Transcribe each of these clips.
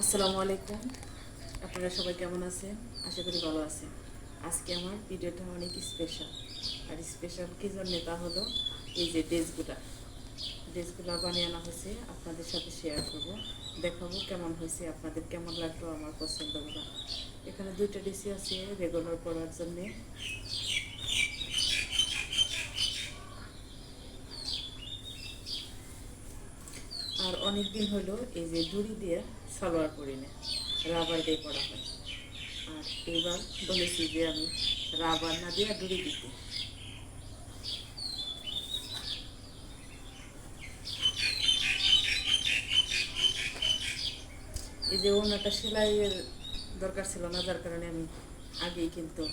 আসসালামু আলাইকুম। আপনারা সবাই কেমন আছেন? আশা করি ভালো আছেন। আজকে আমার ভিডিওটা অনেক স্পেশাল। আর স্পেশাল কী জন্যে তা হলো এই যে ড্রেসগুলো বানিয়ে আনা হয়েছে, আপনাদের সাথে শেয়ার করব, দেখাবো কেমন হয়েছে, আপনাদের কেমন লাগলো আমার পছন্দগুলো। এখানে দুইটা ড্রেসই আছে রেগুলার পরার জন্যে। আর অনেক দিন হলো এই যে দড়ি দিয়ে সালোয়ার পরি না, রাবার দিয়ে পরা হয়। আর এবার বলেছি যে আমি রাবার না দিয়ে দড়ি দিতে। এই যে ওনাটা সেলাইয়ের দরকার ছিল না, যার কারণে আমি আগেই কিন্তু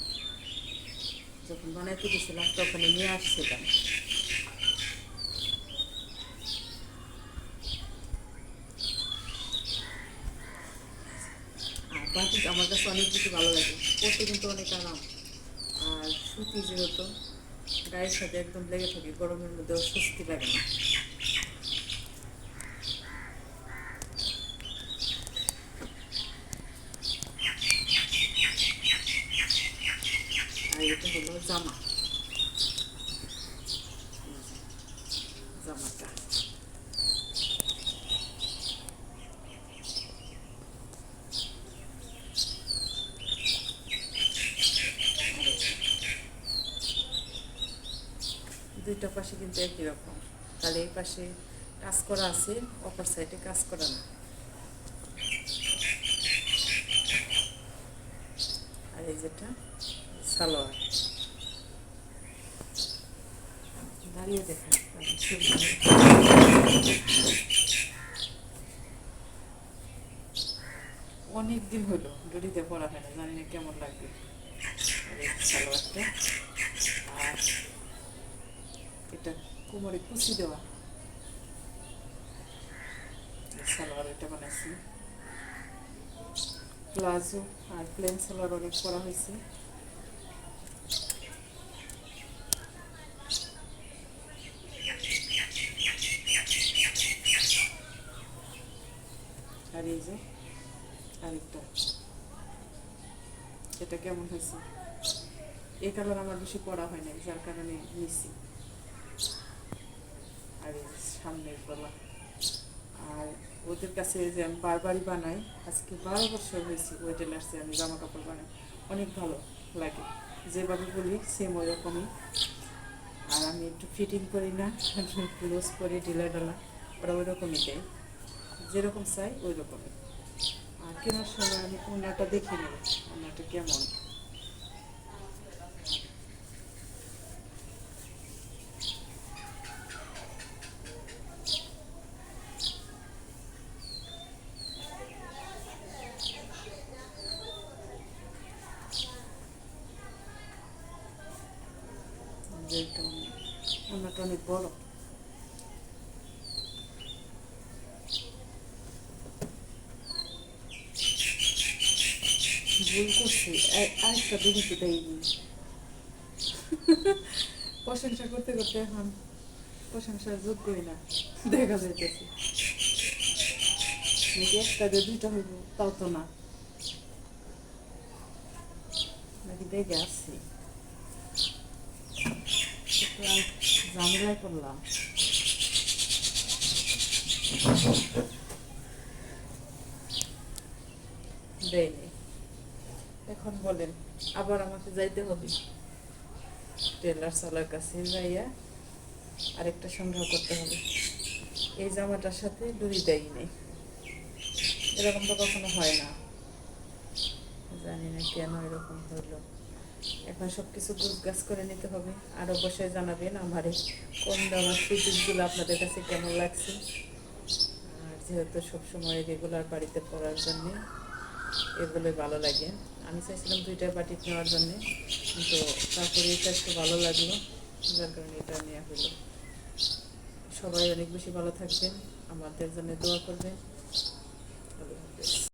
যখন বানাইতে গেছিলাম তখনই নিয়ে আসছিলাম। আর বাটিক আমার কাছে অনেক বেশি ভালো লাগে, পরতে কিন্তু অনেক আরাম। আর সুতি যেহেতু গায়ের সাথে একদম লেগে থাকে, গরমের মধ্যেও স্বস্তি লাগে না। আর এটা হলো জামাটা। দুইটা পাশে কিন্তু একই রকম, তাহলে এই পাশে কাজ করা আছে, অপর সাইডে কাজ করা না। আর এই যেটা সালোয়ার, দাঁড়িয়ে দেখেন অনেক দিন হলো দড়িতে পরা হয় না, জানি না কেমন লাগবে। আর এই সালোয়ারটা, আর এটা কোমরে কুচি দেওয়া সালোয়ার, এটা বানাইছি প্লাজো। আর প্লেন সালোয়ার অনেক পরা হয়েছে। আর এই যে আরেকটা, এটা কেমন হয়েছে? এই কালার আমার বেশি পরা হয় নাই, যার কারণে নিছি। আর এই যে সামনের গলা। আর ওদের কাছে যে আমি বারবারই বানাই, আজকে 12 বছর হয়েছে ওই টেলার্সে আমি জামা কাপড় বানাই, অনেক ভালো লাগে। যেভাবে বলি সেম ওই রকমই। আর আমি একটু ফিটিং করি না, লুজ করি, ঢিলা ঢালা, ওরা ওই রকমই দেয়, যেরকম চাই ওই রকমই। আর কেনার সময় আমি ওনাটা দেখে নেব, ওনাটা কেমন। যেটা ওনাটা অনেক বড়। ভুল করছি, আরেকটা দুটো দেয়নি। প্রশংসা করতে করতে এখন প্রশংসার যোগ্যই না দেখা যাইতেছে। নাকি একটা দিয়ে দুইটা হইব, তাও তো না, নাকি দেখে আসছি। ঝামেলায় করলাম। দেয়নি। এখন বলেন, আবার আমাকে যাইতে হবে টেলার সালার কাছে, যাইয়া আরেকটা সংগ্রহ করতে হবে। এই জামাটার সাথে দড়ি দেয় নেই, এরকম তো কখনো হয় না, জানি না কেন এরকম হইলো। এখন সব কিছু গুছগাছ করে নিতে হবে। আর অবশ্যই জানাবেন আমার এই কম দামের থ্রি আপনাদের কাছে কেমন লাগছে। আর যেহেতু সবসময় রেগুলার বাড়িতে পড়ার জন্যে এগুলোই ভালো লাগে। আমি চাইছিলাম দুইটা বাটিক নেওয়ার জন্যে, কিন্তু তারপরে এটা একটু ভালো লাগলো, যার কারণে এটা নেওয়া হলো। সবাই অনেক বেশি ভালো থাকবেন, আমাদের জন্য দোয়া করবেন। আল্লাহ হাফেজ।